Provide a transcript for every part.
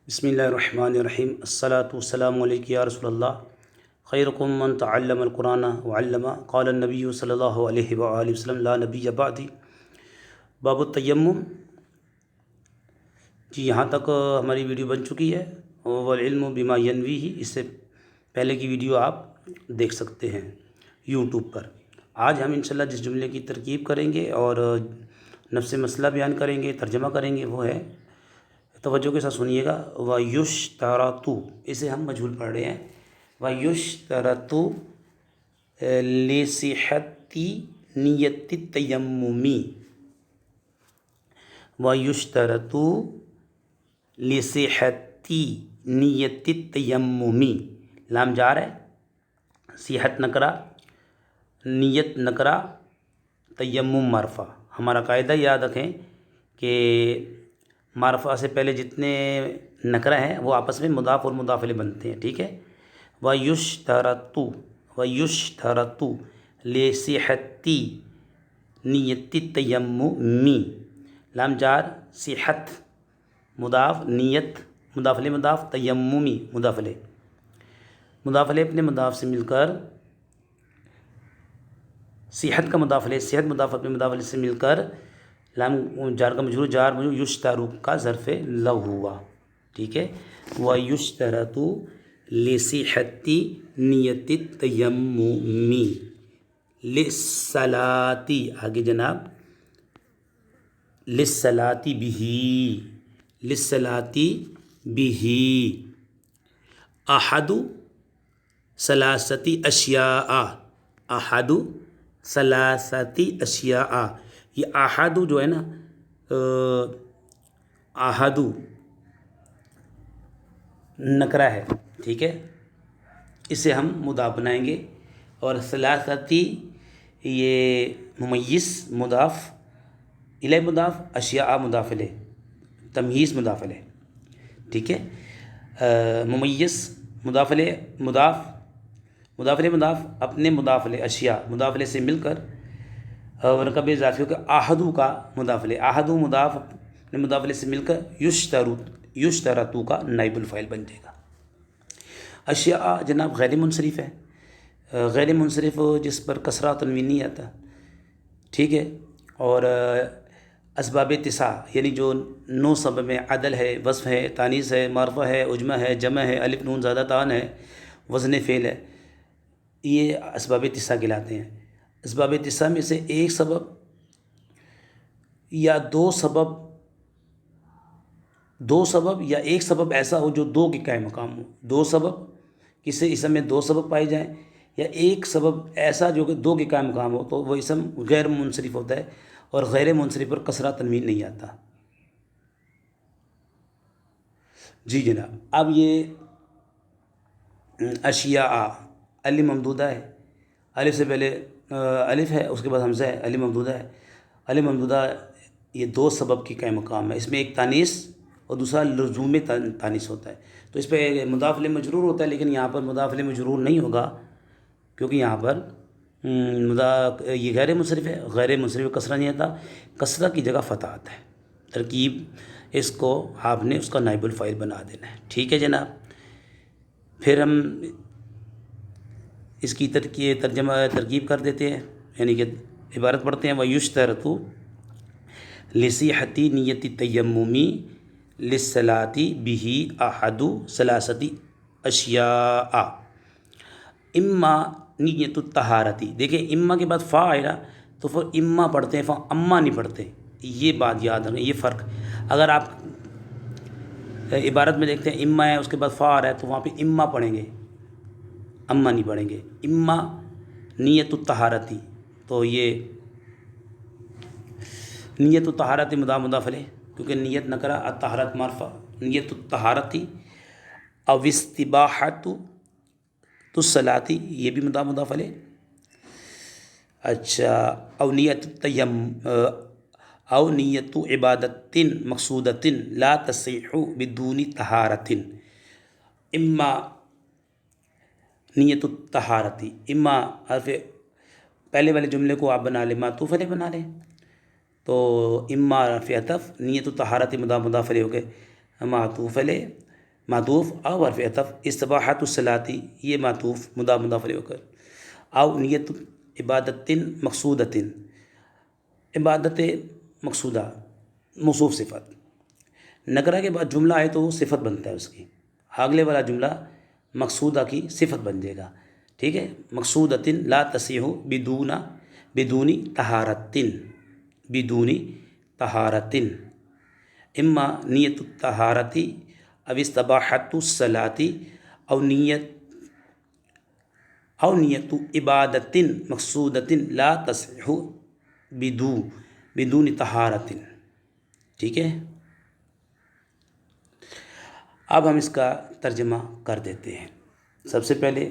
بسم اللہ الرحمن الرحیم الصلاۃ والسلام علیک یا رسول اللہ خیرکم من تعلم القرآن وعلم قال النبی صلی اللہ علیہ وآلہ وسلم لا نبی بعدی باب التیمم۔ جی یہاں تک ہماری ویڈیو بن چکی ہے، والعلم بما ینویہ، اس سے پہلے کی ویڈیو آپ دیکھ سکتے ہیں یوٹیوب پر۔ آج ہم انشاءاللہ جس جملے کی ترکیب کریں گے اور نفس مسئلہ بیان کریں گے، ترجمہ کریں گے، وہ ہے، توجہ کے ساتھ سنیے گا، وَيُشْتَرَطُ، اسے ہم مجہول پڑھ رہے ہیں، وَيُشْتَرَطُ لِصِحَّةِ نِيَّةِ التَّيَمُّمِ، وَيُشْتَرَطُ لِصِحَّةِ نِيَّةِ التَّيَمُّمِ، لام جار ہے، صحت نکرہ، نیت نکرہ، تیمم معرفہ۔ ہمارا قاعدہ یاد رکھیں کہ معرفہ سے پہلے جتنے نکرہ ہیں وہ آپس میں مضاف اور مضاف الیہ بنتے ہیں، ٹھیک ہے۔ وَيُشْتَرَطُ وَيُشْتَرَطُ لِصِحَّةِ نِيَّةِ التَّيَمُّمِ، لام جار، صحت مضاف، نیت مضاف الیہ مضاف، تیممی مضاف الیہ، مضاف الیہ اپنے مضاف سے مل کر، صحت کا مضاف الیہ، صحت مضاف اپنے مضاف الیہ سے مل کر، لام جار کا مجرور، جار مجرور، یشترو کا ظرف لو ہوا، ٹھیک ہے۔ وَيُشْتَرَطُ لِصِحَّةِ نِيَّةِ التَّيَمُّمِ لِلصَّلَاةِ، آگے جناب، لِلصَّلَاةِ بِهِ، لِلصَّلَاةِ بِهِ أَحَدُ ثلاثة أشياء، أحد ثلاثة أشياء، یہ احد جو ہے نا، احد نکرہ ہے، ٹھیک ہے، اسے ہم مضاف بنائیں گے، اور ثلاثتی یہ ممیز مضاف الیہ مضاف، اشیاء مضاف الیہ، تمییز مضاف الیہ، ٹھیک ہے۔ ممیز مضاف الیہ مضاف، مضاف الیہ مضاف اپنے مضاف الیہ، اشیاء مضاف الیہ سے مل کر، اور کبھی اضافی ہو کہ احدو کا مضاف الیہ، احدو مضاف اپنے مضاف الیہ سے مل کر یشترطو کا نائب الفاعل بن جائے گا۔ اشیاء جناب غیر منصرف ہے، غیر منصرف جس پر کسرہ تنوین نہیں آتا، ٹھیک ہے، اور اسباب اتصاء یعنی جو 9 سبب میں عدل ہے، وصف ہے، تانیث ہے، معرفہ ہے، عجمہ ہے، جمع ہے، الف نون زادہ تان ہے، وزن فعل ہے، یہ اسباب اتصاء کہلاتے ہیں۔ اسباب اتصاء میں سے ایک سبب یا دو سبب یا ایک سبب ایسا ہو جو دو کے قائم مقام ہو، دو سبب، کسی اسم میں دو سبب پائے جائیں، یا ایک سبب ایسا جو کہ دو کے قائم مقام ہو، تو وہ اسم غیر منصرف ہوتا ہے، اور غیر منصرف پر کسرہ تنوین نہیں آتا۔ جی جناب، اب یہ اشیاء، الف ممدودہ ہے، الف سے پہلے الف ہے، اس کے بعد حمزہ ہے، الف ممدودہ ہے، الف ممدودہ یہ دو سبب کی قائم مقام ہے، اس میں ایک تانیث اور دوسرا لزوم تانیث ہوتا ہے، تو اس پہ مضاف الیہ مجرور ہوتا ہے، لیکن یہاں پر مضاف الیہ مجرور نہیں ہوگا، کیونکہ یہاں پر یہ غیر منصرف ہے، غیر منصرف کسرہ نہیں آتا، کسرہ کی جگہ فتح آتا ہے، ترکیب اس کو آپ نے اس کا نائب الفاعل بنا دینا ہے، ٹھیک ہے جناب۔ پھر ہم اس کی ترکیب کر دیتے ہیں، یعنی کہ عبارت پڑھتے ہیں، وَيُشْتَرَطُ لِصِحَّةِ نِيَّةِ التَّيَمُّمِ لِلصَّلَاةِ بِهِ أَحَدُ ثَلَاثَةِ أَشْيَاءَ اما نیت الطہارتی، دیکھیں اما کے بعد فا آئے گا تو پھر اما پڑھتے ہیں، اما نہیں پڑھتے، یہ بات یاد رکھیں، یہ فرق۔ اگر آپ عبارت میں دیکھتے ہیں اما ہے، اس کے بعد فا آ رہا ہے، تو وہاں پہ اما پڑھیں گے، اما نہیں پڑھیں گے، اما نیت الطہارتی، تو یہ نیت الطہارتی مضاف مضاف الیہ، کیونکہ نیت نکرہ، الطہارت معرفہ، نیت الطہارتی او استباحۃ الصلاۃ، یہ بھی مضاف مضاف الیہ، اچھا، او نیت او نیت عبادت مقصودۃ لا تصح بدون طہارۃ، اما نیت الطہارتی، اما حرف پہلے والے جملے کو آپ بنا لیں، معطوف علیہ بنا لیں، تو اما حرف عطف، نیت الطہارتی مضاف مضاف الیہ ہو گئے، معطوف علیہ، معطوف او حرف عطف، استباحت الصلاتی یہ معطوف مضاف مضاف الیہ ہو کر، او نیت عبادت مقصودۃ، عبادت مقصودہ موصوف صفت، نکرہ کے بعد جملہ آئے تو وہ صفت بنتا ہے اس کی، اگلے والا جملہ مقصودہ کی صفت بن جائے گا، ٹھیک ہے. مقصودۃ لا تصح بدون طہارت، بدون طہارت، اما نیت الطہارت او استباحت الصلاۃ او نیت عبادت مقصودۃ لا تصح بدون طہارت. ٹھیک ہے. اب ہم اس کا ترجمہ کر دیتے ہیں. سب سے پہلے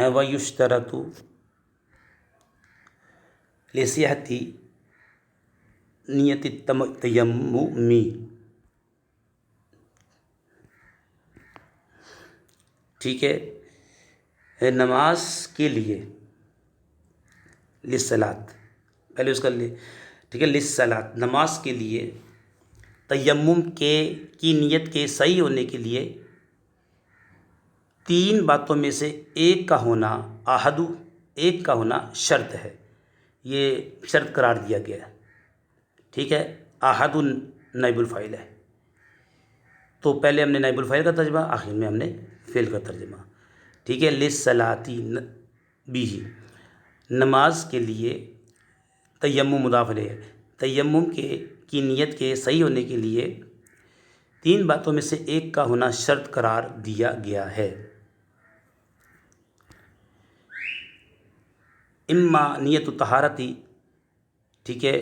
وَيُشْتَرَطُ لِصِحَّةِ نیت التیمم، ٹھیک ہے، نماز کے لیے، للصلاۃ، پہلے اس کا ٹھیک ہے، للصلاۃ نماز کے لیے، تیمم کی نیت کے صحیح ہونے کے لیے تین باتوں میں سے ایک کا ہونا، ایک کا ہونا شرط ہے، یہ شرط قرار دیا گیا ہے. ٹھیک ہے. احد نائب الفاعل ہے، تو پہلے ہم نے نائب الفاعل کا ترجمہ، آخر میں ہم نے فعل کا ترجمہ. ٹھیک ہے. للصلاۃ بھی، نماز کے لیے، تیمم مضاف الیہ، تیمم کی نیت کے صحیح ہونے کے لیے تین باتوں میں سے ایک کا ہونا شرط قرار دیا گیا ہے. اما نیت الطہارتی، ٹھیک ہے،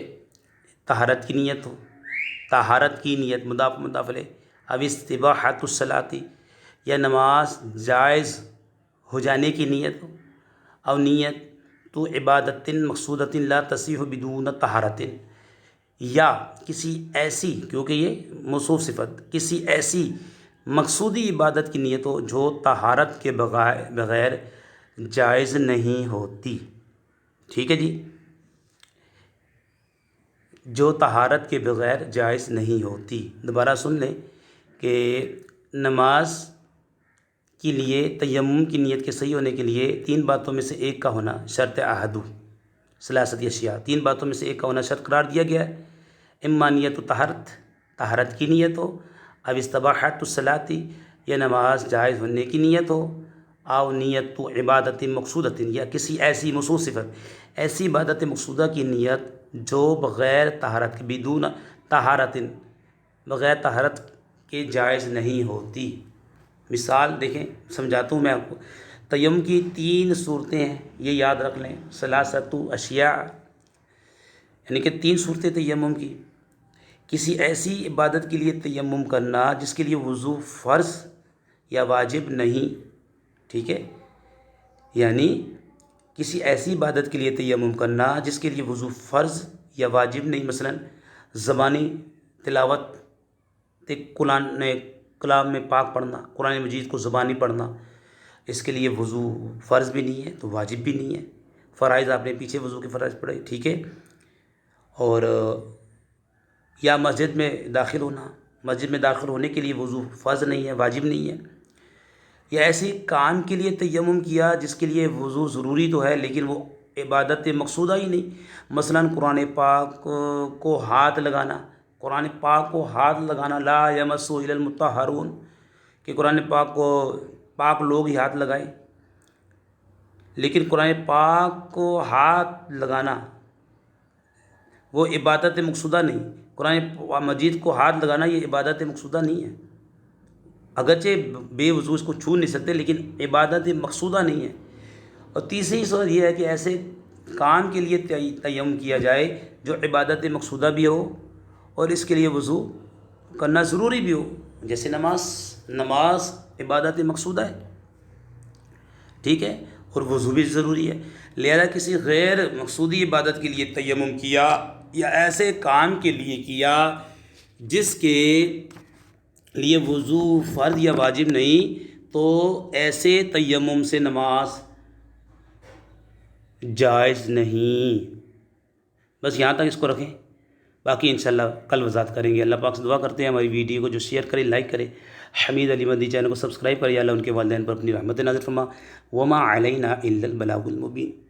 طہارت کی نیت ہو، طہارت کی نیت مضاف مضاف الیہ، اب استباحت الصلاۃ یا نماز جائز ہو جانے کی نیت ہو، او نیت تو عبادت مقصودۃ لا تصح بدون طہارت، یا کسی ایسی، کیونکہ یہ موصوف صفت، کسی ایسی مقصودی عبادت کی نیت ہو جو طہارت کے بغیر جائز نہیں ہوتی. ٹھیک ہے جی، جو طہارت کے بغیر جائز نہیں ہوتی. دوبارہ سن لیں کہ نماز کے لیے تیمم کی نیت کے صحیح ہونے کے لیے تین باتوں میں سے ایک کا ہونا شرط احد ثلاثۃ اشیاء، تین باتوں میں سے ایک کا ہونا شرط قرار دیا گیا ہے. اما نیت طہارت کی نیت ہو، اب استباحت الصلاۃ یا نماز جائز ہونے کی نیت ہو، او نیت تو عبادت مقصودۃ یا کسی ایسی مخصوص صفت، ایسی عبادت مقصودہ کی نیت جو بغیر طہارت، بدون طہارت، بغیر طہارت کے جائز نہیں ہوتی. مثال دیکھیں، سمجھاتا ہوں میں آپ کو. تیمم کی تین صورتیں ہیں، یہ یاد رکھ لیں، ثلاثۃ اشیاء، یعنی کہ تین صورتیں تیمم کی. کسی ایسی عبادت کے لیے تیمم کرنا جس کے لیے وضو فرض یا واجب نہیں، ٹھیک ہے، یعنی کسی ایسی عبادت کے لیے تیمم کرنا جس کے لیے وضو فرض یا واجب نہیں، مثلا زبانی تلاوت، کلام میں پاک پڑھنا، قرآن مجید کو زبانی پڑھنا، اس کے لیے وضو فرض بھی نہیں ہے تو واجب بھی نہیں ہے. فرائض آپ نے پیچھے وضو کے فرائض پڑھے، ٹھیک ہے. اور یا مسجد میں داخل ہونا، مسجد میں داخل ہونے کے لیے وضو فرض نہیں ہے، واجب نہیں ہے. یا ایسی کام کے لیے تیمم کیا جس کے لیے وضو ضروری تو ہے لیکن وہ عبادت مقصودہ ہی نہیں، مثلا قرآن پاک کو ہاتھ لگانا، قرآن پاک کو ہاتھ لگانا، لا یمسہ الا المطہرون، کہ قرآن پاک کو پاک لوگ ہی ہاتھ لگائیں، لیکن قرآن پاک کو ہاتھ لگانا وہ عبادت مقصودہ نہیں. قرآن مجید کو ہاتھ لگانا یہ عبادت مقصودہ نہیں ہے، اگرچہ بے وضو اس کو چھو نہیں سکتے لیکن عبادت مقصودہ نہیں ہے. اور تیسری صورت یہ ہے کہ ایسے کام کے لیے تیمم کیا جائے جو عبادت مقصودہ بھی ہو اور اس کے لیے وضو کرنا ضروری بھی ہو، جیسے نماز عبادت مقصودہ ہے، ٹھیک ہے، اور وضو بھی ضروری ہے. لہذا کسی غیر مقصودی عبادت کے لیے تیمم کیا یا ایسے کام کے لیے کیا جس کے لیے وضو فرض یا واجب نہیں، تو ایسے تیمم سے نماز جائز نہیں. بس یہاں تک اس کو رکھیں. باقی انشاءاللہ کل وضاحت کریں گے۔ اللہ پاک سے دعا کرتے ہیں ہماری ویڈیو کو جو شیئر کرے، لائک کرے، حمید علی مدنی چینل کو سبسکرائب کرے، یا اللہ ان کے والدین پر اپنی رحمت نازل فرما۔ وما علینا الا البلاغ المبین۔